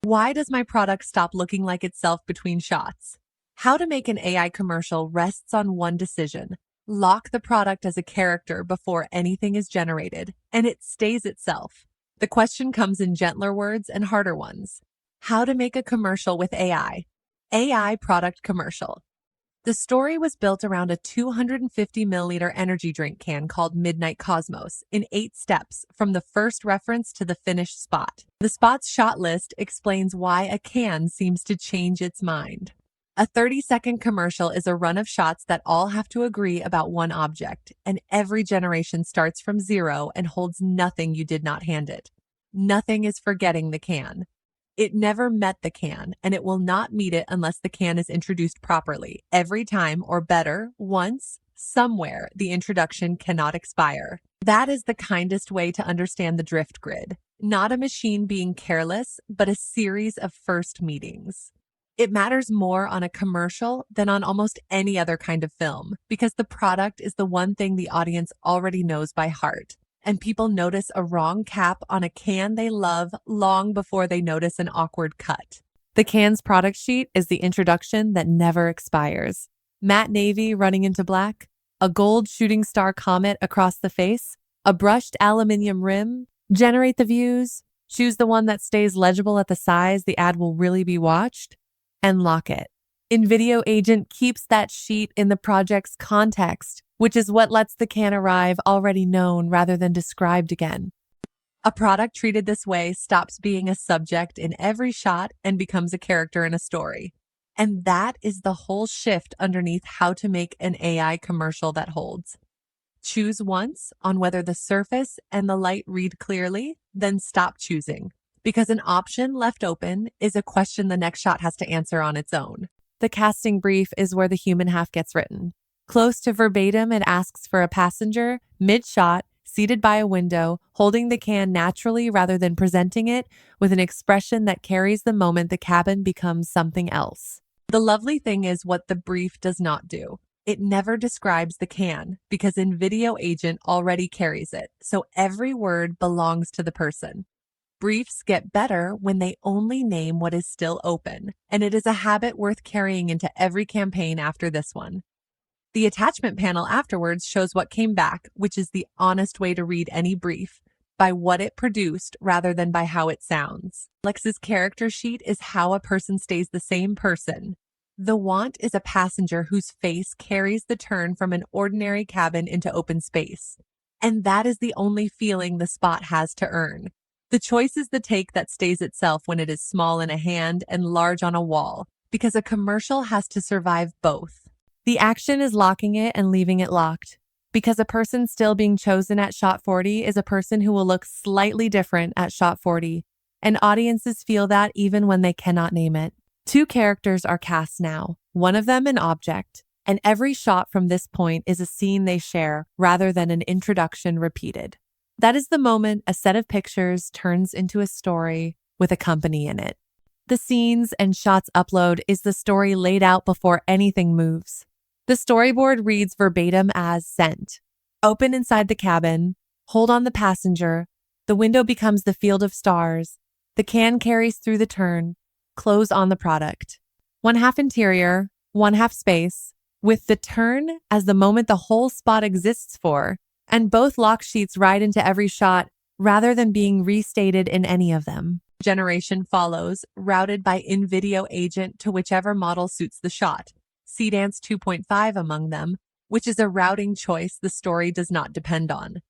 Why does my product stop looking like itself between shots? How to make an AI commercial rests on one decision. Lock the product as a character before anything is generated, and it stays itself. The question comes in gentler words and harder ones. How to make a commercial with AI. AI product commercial. The story was built around a 250 milliliter energy drink can called Midnight Cosmos in 8 steps from the first reference to the finished spot. The spot's shot list explains why a can seems to change its mind. A 30-second commercial is a run of shots that all have to agree about one object, and every generation starts from zero and holds nothing you did not hand it. Nothing is forgetting the can. It never met the can, and it will not meet it unless the can is introduced properly. Every time, or better, once, somewhere, the introduction cannot expire. That is the kindest way to understand the drift grid. Not a machine being careless, but a series of first meetings. It matters more on a commercial than on almost any other kind of film, because the product is the one thing the audience already knows by heart. And people notice a wrong cap on a can they love long before they notice an awkward cut. The can's product sheet is the introduction that never expires. Matte navy running into black, a gold shooting star comet across the face, a brushed aluminium rim. Generate the views, choose the one that stays legible at the size the ad will really be watched, and lock it. InVideo Agent keeps that sheet in the project's context, which is what lets the can arrive already known rather than described again. A product treated this way stops being a subject in every shot and becomes a character in a story. And that is the whole shift underneath how to make an AI commercial that holds. Choose once on whether the surface and the light read clearly, then stop choosing, because an option left open is a question the next shot has to answer on its own. The casting brief is where the human half gets written. Close to verbatim, it asks for a passenger, mid-shot, seated by a window, holding the can naturally rather than presenting it with an expression that carries the moment the cabin becomes something else. The lovely thing is what the brief does not do. It never describes the can because InVideo Agent already carries it, so every word belongs to the person. Briefs get better when they only name what is still open, and it is a habit worth carrying into every campaign after this one. The attachment panel afterwards shows what came back, which is the honest way to read any brief, by what it produced rather than by how it sounds. Alex's character sheet is how a person stays the same person. The want is a passenger whose face carries the turn from an ordinary cabin into open space. And that is the only feeling the spot has to earn. The choice is the take that stays itself when it is small in a hand and large on a wall, because a commercial has to survive both. The action is locking it and leaving it locked, because a person still being chosen at shot 40 is a person who will look slightly different at shot 40, and audiences feel that even when they cannot name it. 2 characters are cast now, one of them an object, and every shot from this point is a scene they share rather than an introduction repeated. That is the moment a set of pictures turns into a story with a company in it. The scenes and shots upload is the story laid out before anything moves. The storyboard reads verbatim as sent. Open inside the cabin, hold on the passenger, the window becomes the field of stars, the can carries through the turn, close on the product. 1/2 interior, 1/2 space, with the turn as the moment the whole spot exists for, and both lock sheets ride into every shot rather than being restated in any of them. Generation follows, routed by InVideo Agent to whichever model suits the shot. Sedance 2.5 among them, which is a routing choice the story does not depend on.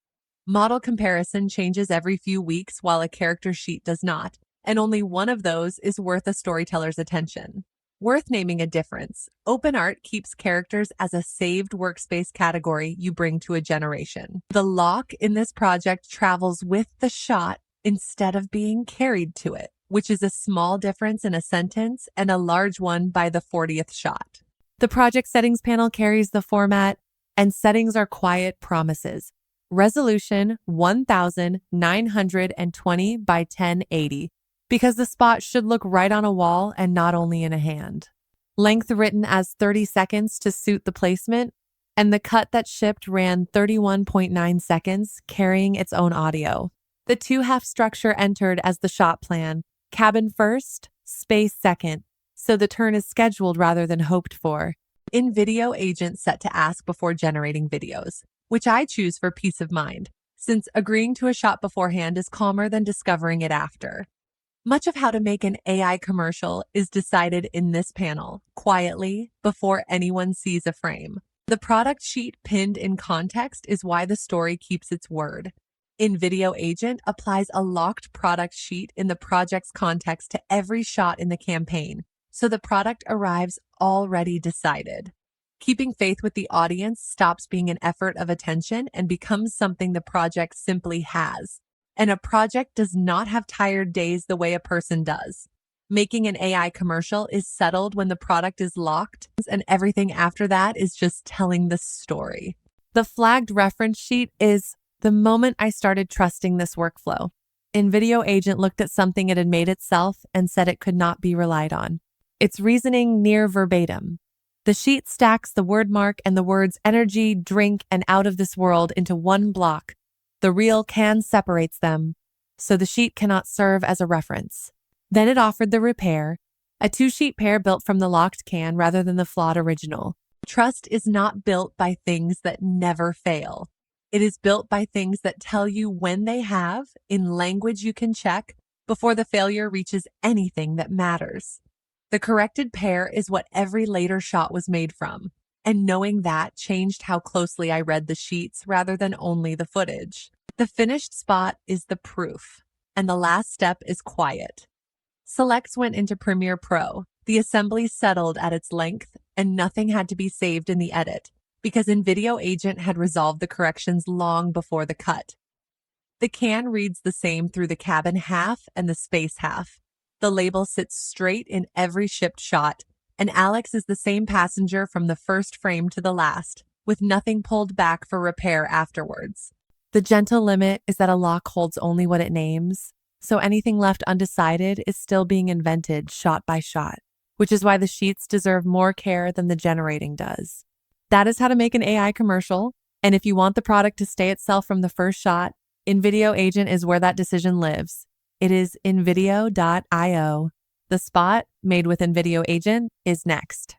Model comparison changes every few weeks while a character sheet does not, and only one of those is worth a storyteller's attention. Worth naming a difference, OpenArt keeps characters as a saved workspace category you bring to a generation. The lock in this project travels with the shot instead of being carried to it, which is a small difference in a sentence and a large one by the 40th shot. The project settings panel carries the format, and settings are quiet promises. Resolution 1920 by 1080, because the spot should look right on a wall and not only in a hand. Length written as 30 seconds to suit the placement, and the cut that shipped ran 31.9 seconds, carrying its own audio. The 2/2 structure entered as the shot plan, Cabin first, space second, so the turn is scheduled rather than hoped for. InVideo agent set to ask before generating videos, which I choose for peace of mind, since agreeing to a shot beforehand is calmer than discovering it after. Much of how to make an AI commercial is decided in this panel, quietly, before anyone sees a frame. The product sheet pinned in context is why the story keeps its word. InVideo agent applies a locked product sheet in the project's context to every shot in the campaign, so the product arrives already decided. Keeping faith with the audience stops being an effort of attention and becomes something the project simply has. And a project does not have tired days the way a person does. Making an AI commercial is settled when the product is locked, and everything after that is just telling the story. The flagged reference sheet is the moment I started trusting this workflow. InVideo agent looked at something it had made itself and said it could not be relied on. Its reasoning near verbatim. The sheet stacks the word mark and the words energy, drink, and out of this world into one block. The real can separates them, so the sheet cannot serve as a reference. Then it offered the repair, a two-sheet pair built from the locked can rather than the flawed original. Trust is not built by things that never fail. It is built by things that tell you when they have, in language you can check, before the failure reaches anything that matters. The corrected pair is what every later shot was made from, and knowing that changed how closely I read the sheets rather than only the footage. The finished spot is the proof, and the last step is quiet. Selects went into Premiere Pro. The assembly settled at its length, and nothing had to be saved in the edit, because InVideo agent had resolved the corrections long before the cut. The can reads the same through the cabin half and the space half. The label sits straight in every shipped shot, and Alex is the same passenger from the first frame to the last, with nothing pulled back for repair afterwards. The gentle limit is that a lock holds only what it names, so anything left undecided is still being invented shot by shot, which is why the sheets deserve more care than the generating does. That is how to make an AI commercial, and if you want the product to stay itself from the first shot, InVideo agent is where that decision lives. It is invideo.io. The spot, made with InVideo agent, is next.